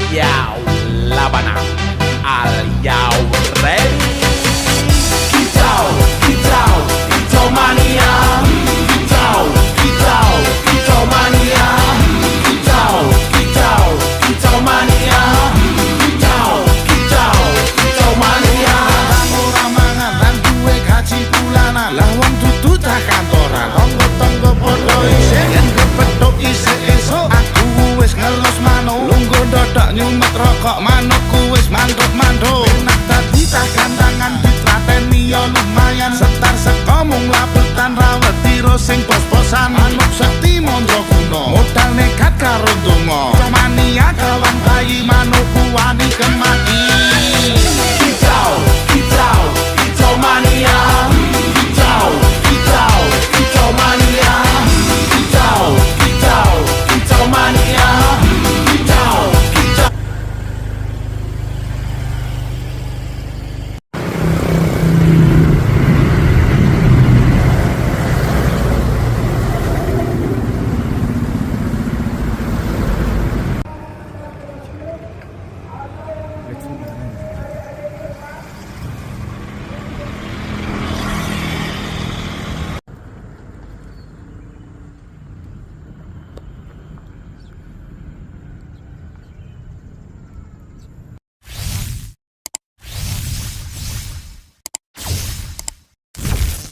Yo, Labana, are you ready? Kicau, kicau, kicau mania. Kicau, kicau, kicau mania. Kicau, kicau, kicau mania. Kicau, kicau, kicau mania. Ora mangan lan duwe gaji bulanan, lah wong dudu tak kantoran. Tonggo-tonggo padha isih yen kepethuk isih esuk. Aku wis ngelus manuk, lungguh dodok nyumet rokok manukku wis manduk-manduk. Enak dadi tak gantangan ditrateni yo lumayan. Setar seko mung labetan rawet tiro sing pos-posan. Manuk sekti mondro kuno, modal nekat karo donga. Mania kawan bayi